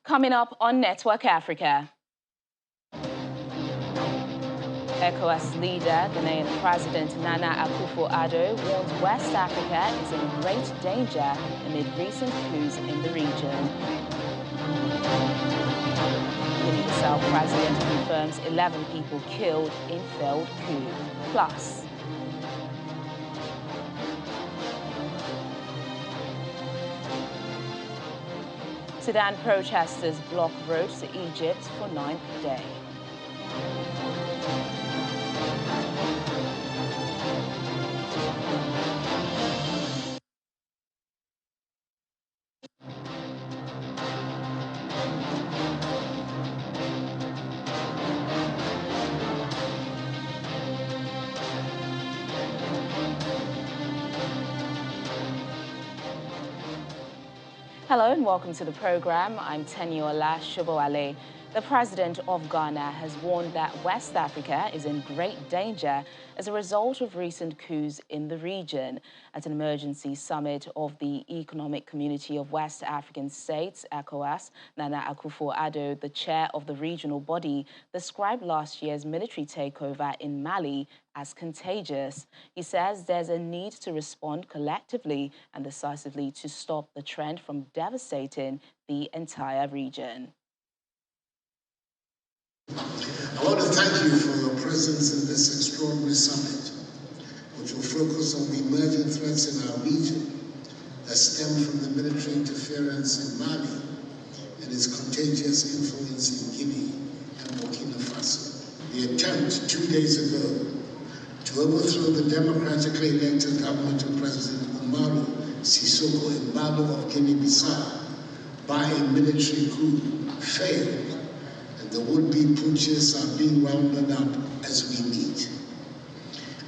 Coming up on Network Africa. ECOWAS leader, Ghanaian President Nana Akufo-Addo warns West Africa is in great danger amid recent coups in the region. Guinea-Bissau president confirms 11 people killed in failed coup. Plus, Sudan protesters block roads to Egypt for 9th day. Hello and welcome to the program. I'm Teniola Shobowale. The president of Ghana has warned that West Africa is in great danger as a result of recent coups in the region. At an emergency summit of the Economic Community of West African States, ECOWAS, Nana Akufo-Addo, the chair of the regional body, described last year's military takeover in Mali as contagious. He says there's a need to respond collectively and decisively to stop the trend from devastating the entire region. I want to thank you for your presence in this extraordinary summit, which will focus on the emerging threats in our region that stem from the military interference in Mali and its contagious influence in Guinea and Burkina Faso. The attempt 2 days ago to overthrow the democratically elected government of President Umaru Sissoco Embalo of Guinea-Bissau by a military coup failed. The would-be putschists are being rounded up as we meet.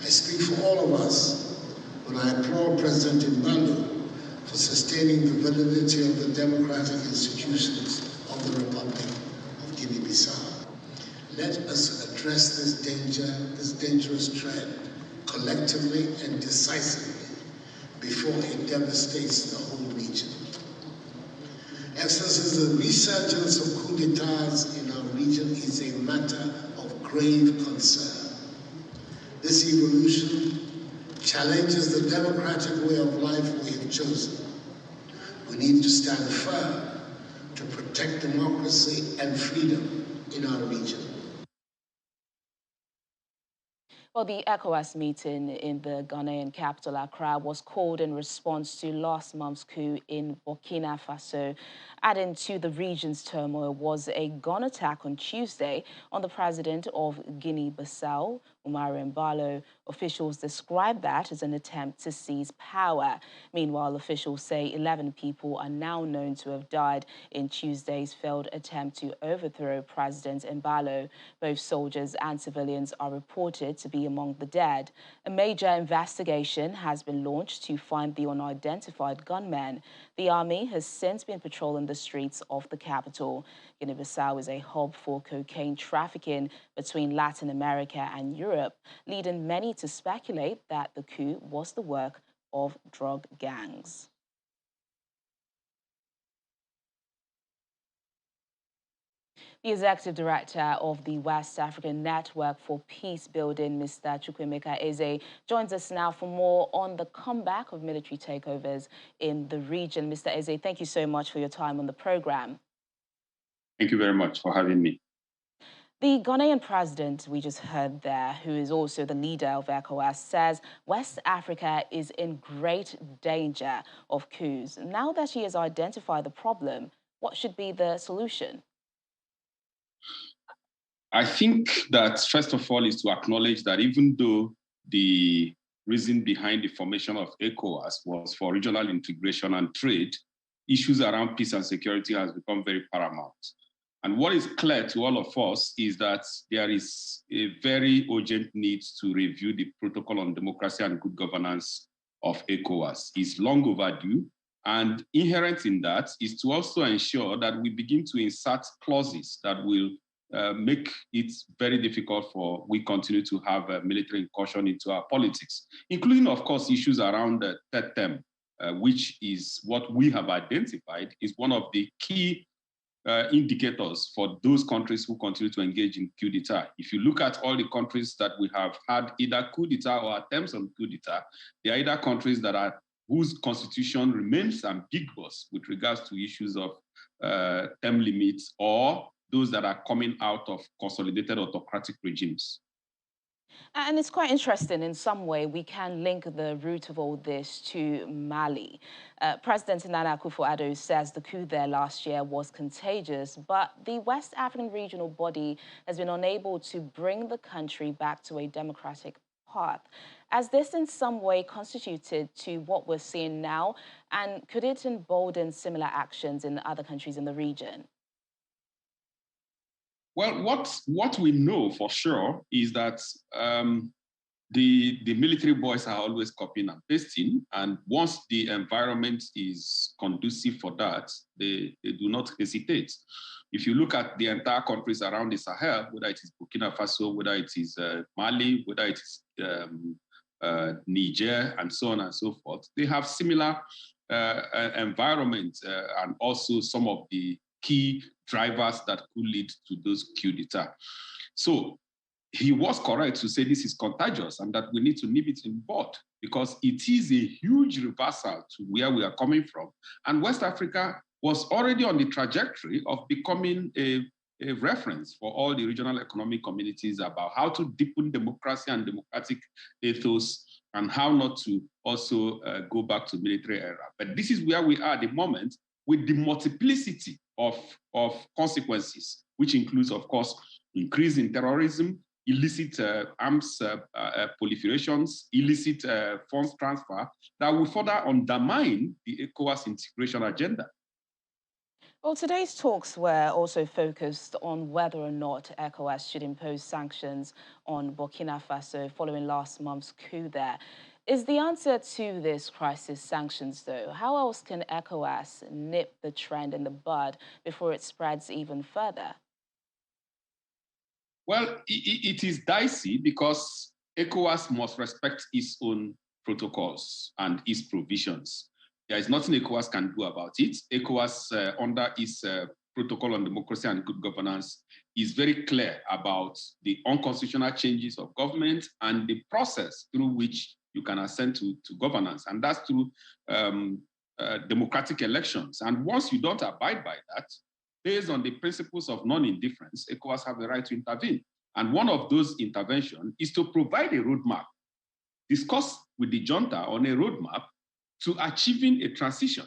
I speak for all of us when I applaud President Embalo for sustaining the validity of the democratic institutions of the Republic of Guinea-Bissau. Let us address this dangerous trend collectively and decisively before it devastates the whole region. Excellencies, the resurgence of coup d'etats in our region is a matter of grave concern. This evolution challenges the democratic way of life we have chosen. We need to stand firm to protect democracy and freedom in our region. Well, the ECOWAS meeting in the Ghanaian capital, Accra, was called in response to last month's coup in Burkina Faso. Adding to the region's turmoil was a gun attack on Tuesday on the president of Guinea-Bissau, Umaru Embalo. Officials described that as an attempt to seize power. Meanwhile, officials say 11 people are now known to have died in Tuesday's failed attempt to overthrow President Embalo. Both soldiers and civilians are reported to be among the dead. A major investigation has been launched to find the unidentified gunmen. The army has since been patrolling the streets of the capital. Guinea-Bissau is a hub for cocaine trafficking between Latin America and Europe, leading many to speculate that the coup was the work of drug gangs. The executive director of the West African Network for Peace Building, Mr. Chukwuemeka Eze, joins us now for more on the comeback of military takeovers in the region. Mr. Eze, thank you so much for your time on the program. Thank you very much for having me. The Ghanaian president we just heard there, who is also the leader of ECOWAS, says West Africa is in great danger of coups. Now that he has identified the problem, what should be the solution? I think that, first of all, is to acknowledge that even though the reason behind the formation of ECOWAS was for regional integration and trade, issues around peace and security has become very paramount. And what is clear to all of us is that there is a very urgent need to review the protocol on democracy and good governance of ECOWAS. It's long overdue. And inherent in that is to also ensure that we begin to insert clauses that will make it very difficult for we continue to have a military incursion into our politics, including, of course, issues around the third term, which is what we have identified is one of the key indicators for those countries who continue to engage in coup d'etat. If you look at all the countries that we have had either coup d'etat or attempts on coup d'etat, they are either countries that are whose constitution remains ambiguous with regards to issues of term limits, or those that are coming out of consolidated autocratic regimes. And it's quite interesting in some way. We can link the root of all this to Mali. President Nana Akufo-Addo says the coup there last year was contagious, but the West African regional body has been unable to bring the country back to a democratic path. Has this in some way constituted to what we're seeing now? And could it embolden similar actions in other countries in the region? Well, what we know for sure is that the military boys are always copying and pasting, and once the environment is conducive for that, they do not hesitate. If you look at the entire countries around the Sahel, whether it is Burkina Faso, whether it is Mali, whether it is Niger, and so on and so forth, they have similar environment and also some of the key drivers that could lead to those coup d'etat. So he was correct to say this is contagious and that we need to nip it in bud, because it is a huge reversal to where we are coming from. And West Africa was already on the trajectory of becoming a reference for all the regional economic communities about how to deepen democracy and democratic ethos, and how not to also go back to military era. But this is where we are at the moment, with the multiplicity of consequences, which includes, of course, increase in terrorism, illicit arms proliferations, illicit funds transfer, that will further undermine the ECOWAS integration agenda. Well, today's talks were also focused on whether or not ECOWAS should impose sanctions on Burkina Faso following last month's coup there. Is the answer to this crisis sanctions, though? How else can ECOWAS nip the trend in the bud before it spreads even further? Well, it is dicey because ECOWAS must respect its own protocols and its provisions. There is nothing ECOWAS can do about it. ECOWAS, under its protocol on democracy and good governance, is very clear about the unconstitutional changes of government and the process through which you can ascend to governance, and that's through democratic elections. And once you don't abide by that, based on the principles of non-indifference, ECOWAS have the right to intervene. And one of those interventions is to provide a roadmap, discuss with the junta on a roadmap to achieving a transition.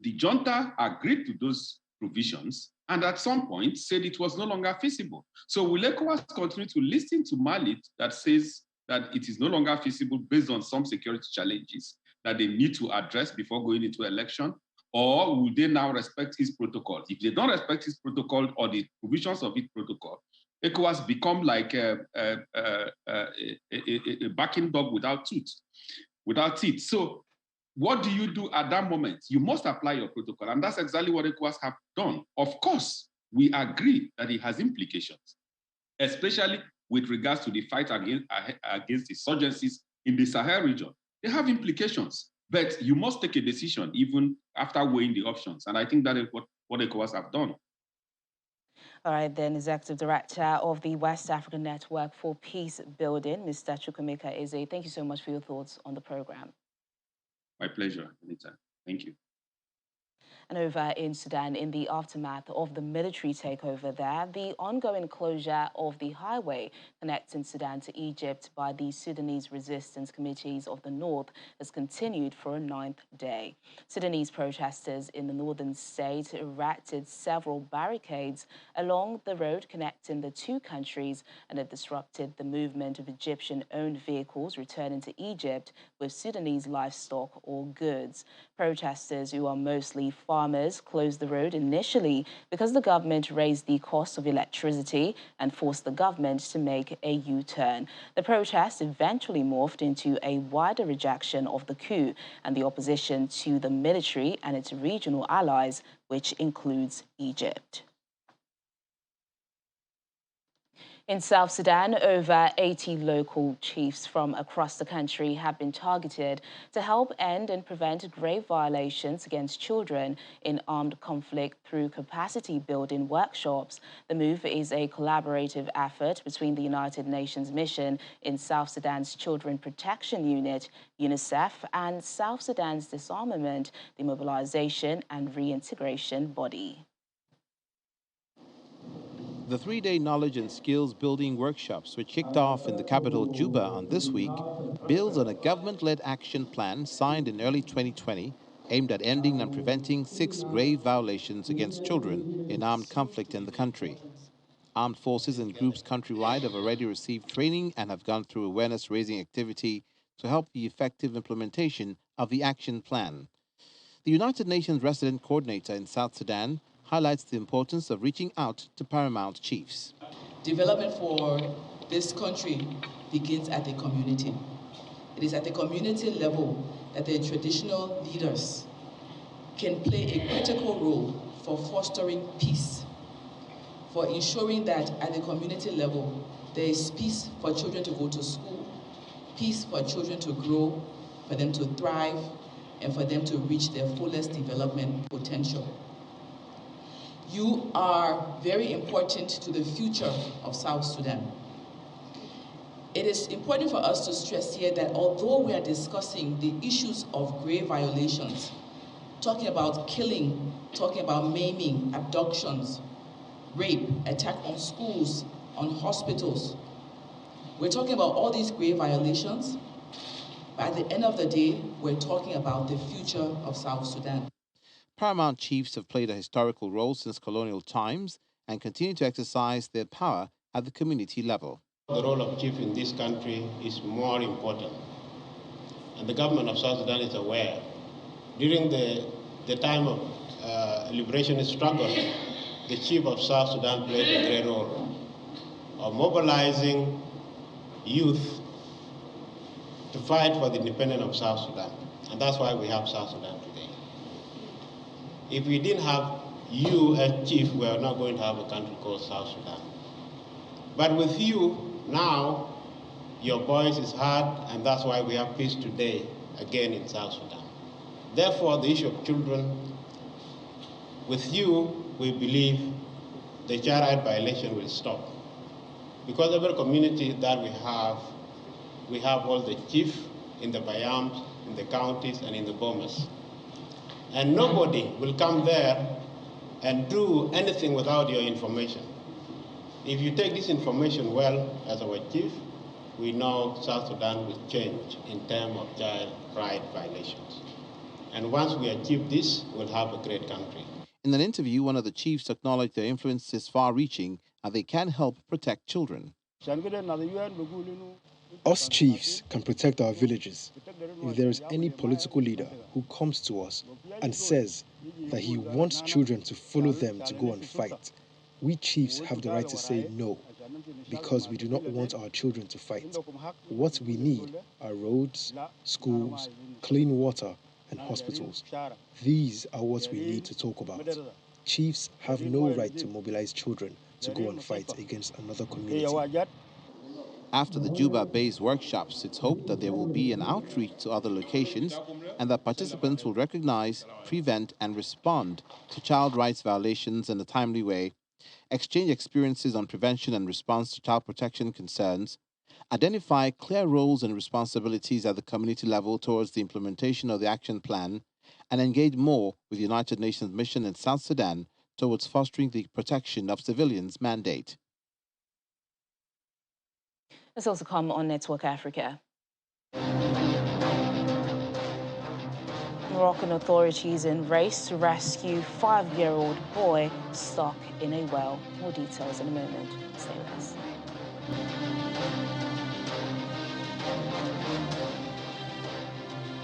The junta agreed to those provisions and at some point said it was no longer feasible. So will ECOWAS continue to listen to Mali that says that it is no longer feasible based on some security challenges that they need to address before going into election? Or will they now respect his protocol? If they don't respect his protocol or the provisions of his protocol, ECOWAS become like a barking dog without teeth. So what do you do at that moment? You must apply your protocol. And that's exactly what ECOWAS have done. Of course, we agree that it has implications, especially with regards to the fight against insurgencies in the Sahel region. They have implications, but you must take a decision even after weighing the options. And I think that is what ECOWAS have done. All right, then, Executive Director of the West African Network for Peace Building, Mr. Chukwemeka Eze, thank you so much for your thoughts on the program. My pleasure, anytime. Thank you. And over in Sudan, in the aftermath of the military takeover there, the ongoing closure of the highway connecting Sudan to Egypt by the Sudanese resistance committees of the north has continued for a 9th day. Sudanese protesters in the northern state erected several barricades along the road connecting the two countries and have disrupted the movement of Egyptian-owned vehicles returning to Egypt with Sudanese livestock or goods. Protesters, who are mostly farmers, closed the road initially because the government raised the cost of electricity and forced the government to make a U-turn. The protest eventually morphed into a wider rejection of the coup and the opposition to the military and its regional allies, which includes Egypt. In South Sudan, over 80 local chiefs from across the country have been targeted to help end and prevent grave violations against children in armed conflict through capacity building workshops. The move is a collaborative effort between the United Nations mission in South Sudan's Children Protection Unit, UNICEF, and South Sudan's Disarmament, Demobilization and Reintegration Body. The three-day knowledge and skills building workshops, which kicked off in the capital Juba on this week, builds on a government-led action plan signed in early 2020 aimed at ending and preventing 6 grave violations against children in armed conflict in the country. Armed forces and groups countrywide have already received training and have gone through awareness-raising activity to help the effective implementation of the action plan. The United Nations resident coordinator in South Sudan highlights the importance of reaching out to paramount chiefs. Development for this country begins at the community. It is at the community level that the traditional leaders can play a critical role for fostering peace, for ensuring that at the community level there is peace for children to go to school, peace for children to grow, for them to thrive, and for them to reach their fullest development potential. You are very important to the future of South Sudan. It is important for us to stress here that although we are discussing the issues of grave violations, talking about killing, talking about maiming, abductions, rape, attack on schools, on hospitals, we're talking about all these grave violations, but at the end of the day, we're talking about the future of South Sudan. Paramount chiefs have played a historical role since colonial times and continue to exercise their power at the community level. The role of chief in this country is more important, and the government of South Sudan is aware. During the time of liberation struggle, the chief of South Sudan played a great role of mobilizing youth to fight for the independence of South Sudan, and that's why we have South Sudan today. If we didn't have you as chief, we are not going to have a country called South Sudan. But with you, now, your voice is heard, and that's why we have peace today, again in South Sudan. Therefore, the issue of children, with you, we believe the child right violation will stop. Because every community that we have all the chiefs in the bayams, in the counties, and in the bomas. And nobody will come there and do anything without your information. If you take this information well as our chief, we know South Sudan will change in terms of child right violations. And once we achieve this, we'll have a great country. In an interview, one of the chiefs acknowledged their influence is far-reaching and they can help protect children. Us chiefs can protect our villages. If there is any political leader who comes to us and says that he wants children to follow them to go and fight, we chiefs have the right to say no, because we do not want our children to fight. What we need are roads, schools, clean water, and hospitals. These are what we need to talk about. Chiefs have no right to mobilize children to go and fight against another community. After the Juba-based workshops, it's hoped that there will be an outreach to other locations and that participants will recognize, prevent, and respond to child rights violations in a timely way, exchange experiences on prevention and response to child protection concerns, identify clear roles and responsibilities at the community level towards the implementation of the action plan, and engage more with the United Nations mission in South Sudan towards fostering the protection of civilians mandate. Let's also come on Network Africa. Moroccan authorities in race to rescue 5-year-old boy stuck in a well. More details in a moment. Stay with us.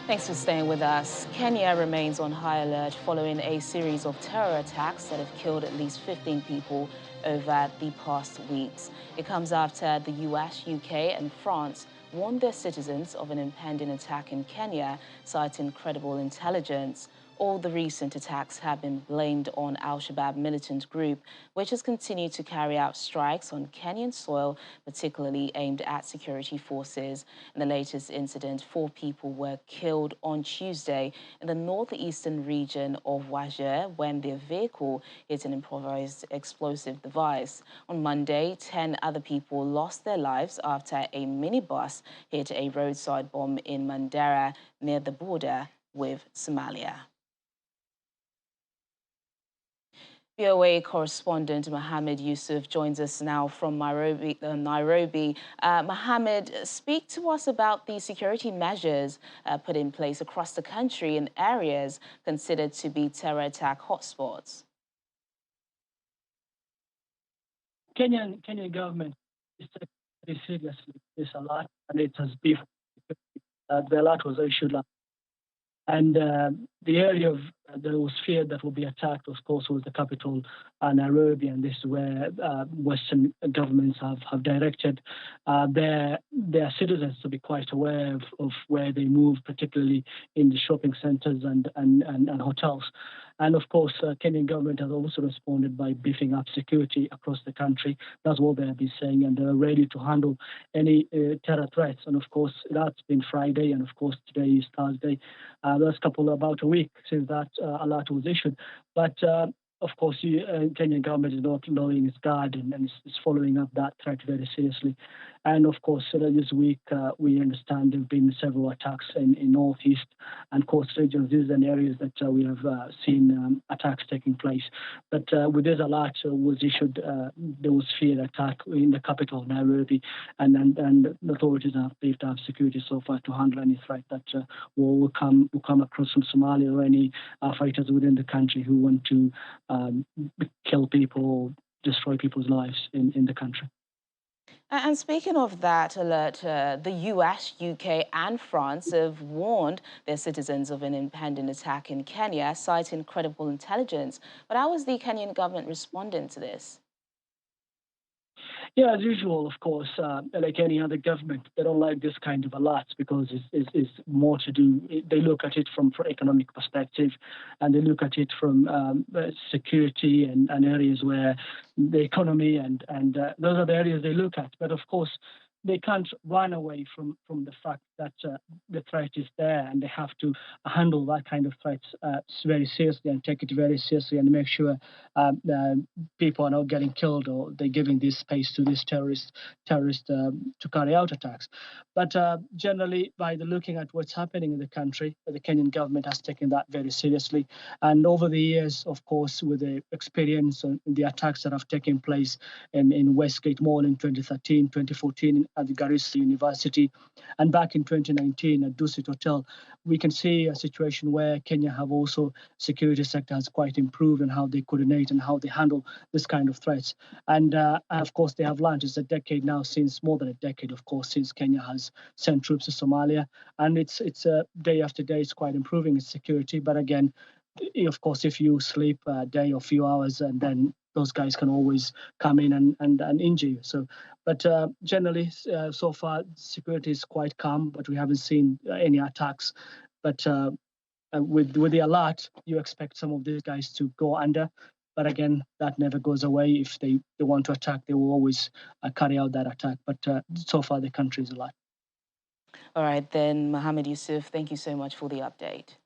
Thanks for staying with us. Kenya remains on high alert following a series of terror attacks that have killed at least 15 people over the past weeks. It comes after the US, UK, and France warned their citizens of an impending attack in Kenya, citing credible intelligence. All the recent attacks have been blamed on Al-Shabaab militant group, which has continued to carry out strikes on Kenyan soil, particularly aimed at security forces. In the latest incident, 4 people were killed on Tuesday in the northeastern region of Wajir when their vehicle hit an improvised explosive device. On Monday, 10 other people lost their lives after a minibus hit a roadside bomb in Mandera near the border with Somalia. VOA correspondent Mohammed Yusuf joins us now from Nairobi. Mohammed, speak to us about the security measures put in place across the country in areas considered to be terror attack hotspots. Kenyan government is taking very seriously this alert, and it has been the alert was issued last. And the area of there was fear that will be attacked, of course, was the capital, Nairobi, and this is where Western governments have directed their citizens to be quite aware of where they move, particularly in the shopping centres and hotels. And of course, Kenyan government has also responded by beefing up security across the country. That's what they have been saying, and they're ready to handle any terror threats. And of course, that's been Friday, and of course, today is Thursday. That's about a week since that alert was issued. But of course, Kenyan government is not lowering its guard and is following up that threat very seriously. And of course, this week, we understand there have been several attacks in northeast and coast regions. These are the areas that we have seen attacks taking place. But with this alert was issued, there was fear attack in the capital, Nairobi, and the authorities have beefed up security so far to handle any threat that will come across from Somalia or any fighters within the country who want to kill people, destroy people's lives in the country. And speaking of that alert, the US, UK and France have warned their citizens of an impending attack in Kenya, citing credible intelligence. But how is the Kenyan government responding to this? Yeah, as usual, of course, like any other government, they don't like this kind of alerts because it's more to do, they look at it from economic perspective, and they look at it from security and areas where the economy and those are the areas they look at. But of course, they can't run away from the fact that the threat is there, and they have to handle that kind of threats very seriously and take it very seriously and make sure people are not getting killed or they're giving this space to these terrorists to carry out attacks. But generally, by looking at what's happening in the country, the Kenyan government has taken that very seriously. And over the years, of course, with the experience and the attacks that have taken place in Westgate Mall in 2013, 2014, at the Garissa University, and back in 2019 at Dusit Hotel, we can see a situation where Kenya have also security sector has quite improved in how they coordinate and how they handle this kind of threats. And of course, they have learned. It's a decade now, since more than a decade, of course, since Kenya has sent troops to Somalia, and it's day after day, it's quite improving its security. But again, of course, if you sleep a day or a few hours, and then those guys can always come in and injure you. So, but generally, so far, security is quite calm, but we haven't seen any attacks. But with the alert, you expect some of these guys to go under. But again, that never goes away. If they want to attack, they will always carry out that attack. But so far, the country is alive. All right, then, Mohammed Yusuf, thank you so much for the update.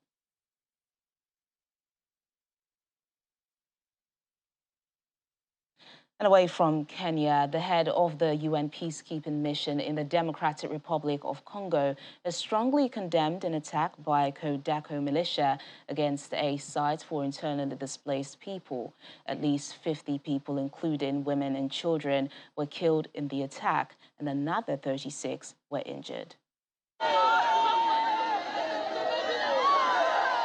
And away from Kenya, the head of the UN peacekeeping mission in the Democratic Republic of Congo has strongly condemned an attack by Codeco militia against a site for internally displaced people. At least 50 people, including women and children, were killed in the attack, and another 36 were injured.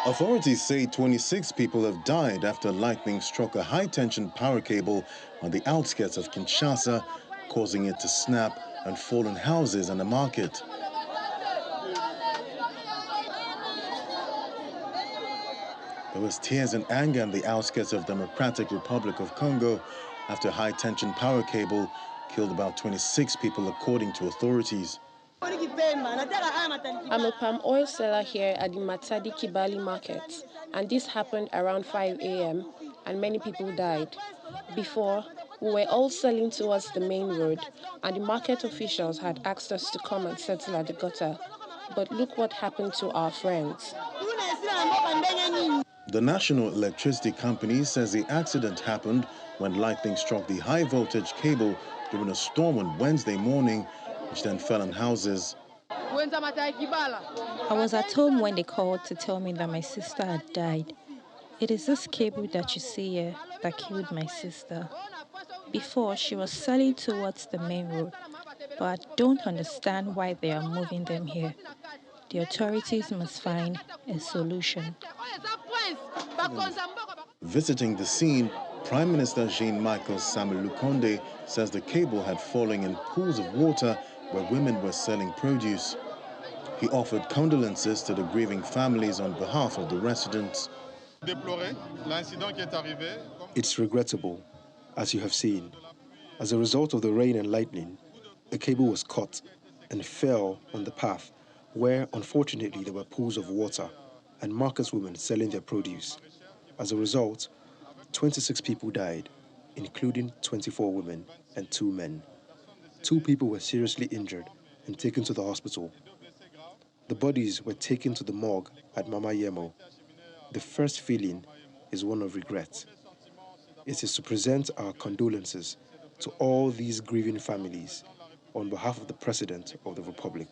Authorities say 26 people have died after lightning struck a high-tension power cable on the outskirts of Kinshasa, causing it to snap and fall on houses and a market. There was tears and anger in the outskirts of Democratic Republic of Congo after a high-tension power cable killed about 26 people, according to authorities. I'm a palm oil seller here at the Matadi Kibali market. And this happened around 5 a.m. and many people died. Before, we were all selling towards the main road, and the market officials had asked us to come and settle at the gutter. But look what happened to our friends. The National Electricity Company says the accident happened when lightning struck the high-voltage cable during a storm on Wednesday morning, which then fell on houses. I was at home when they called to tell me that my sister had died. It is this cable that you see here that killed my sister. Before, she was selling towards the main road, but I don't understand why they are moving them here. The authorities must find a solution. Visiting the scene, Prime Minister Jean-Michel Sama-Lukonde says the cable had fallen in pools of water where women were selling produce. He offered condolences to the grieving families on behalf of the residents. It's regrettable, as you have seen. As a result of the rain and lightning, a cable was cut and fell on the path where, unfortunately, there were pools of water and market women selling their produce. As a result, 26 people died, including 24 women and 2 men. 2 people were seriously injured and taken to the hospital. The bodies were taken to the morgue at Mama Yemo. The first feeling is one of regret. It is to present our condolences to all these grieving families on behalf of the President of the Republic.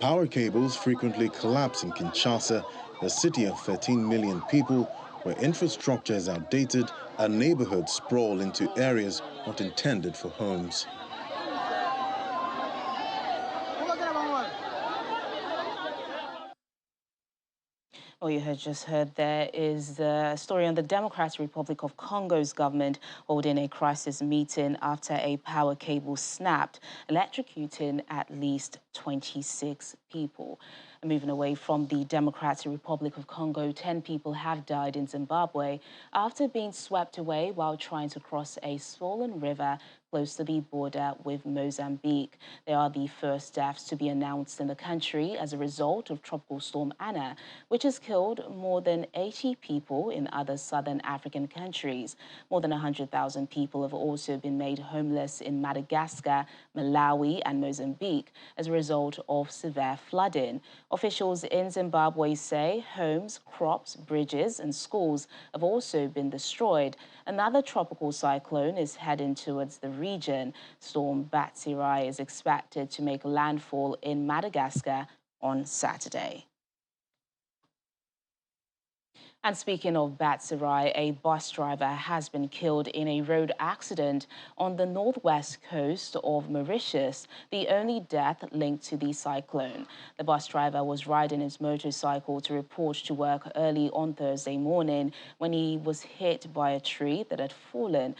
Power cables frequently collapse in Kinshasa, a city of 13 million people, where infrastructure is outdated and neighborhoods sprawl into areas not intended for homes. What you had just heard there is the story on the Democratic Republic of Congo's government holding a crisis meeting after a power cable snapped, electrocuting at least 26 people. And moving away from the Democratic Republic of Congo, 10 people have died in Zimbabwe after being swept away while trying to cross a swollen river close to the border with Mozambique. They are the first deaths to be announced in the country as a result of Tropical Storm Anna, which has killed more than 80 people in other southern African countries. More than 100,000 people have also been made homeless in Madagascar, Malawi, and Mozambique as a result of severe flooding. Officials in Zimbabwe say homes, crops, bridges, and schools have also been destroyed. Another tropical cyclone is heading towards the region. Storm Batsirai is expected to make landfall in Madagascar on Saturday. And speaking of Batsirai, a bus driver has been killed in a road accident on the northwest coast of Mauritius, the only death linked to the cyclone. The bus driver was riding his motorcycle to report to work early on Thursday morning when he was hit by a tree that had fallen,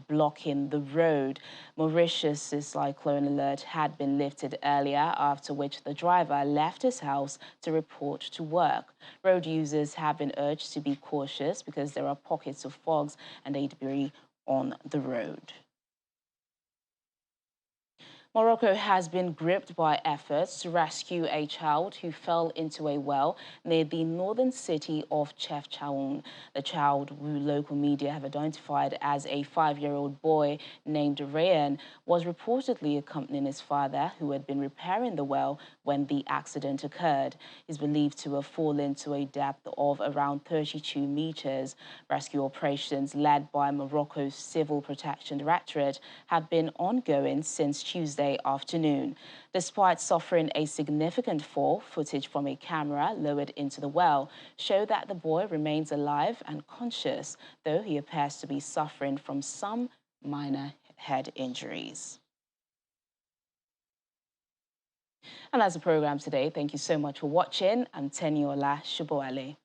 blocking the road. Mauritius' cyclone alert had been lifted earlier, after which the driver left his house to report to work. Road users have been urged to be cautious because there are pockets of fogs and debris on the road. Morocco has been gripped by efforts to rescue a child who fell into a well near the northern city of Chefchaouen. The child, who local media have identified as a 5-year-old boy named Rayan, was reportedly accompanying his father, who had been repairing the well when the accident occurred. He's believed to have fallen to a depth of around 32 meters. Rescue operations led by Morocco's Civil Protection Directorate have been ongoing since Tuesday afternoon. Despite suffering a significant fall, footage from a camera lowered into the well show that the boy remains alive and conscious, though he appears to be suffering from some minor head injuries. And that's the program today. Thank you so much for watching. I'm Teniola Shuboale.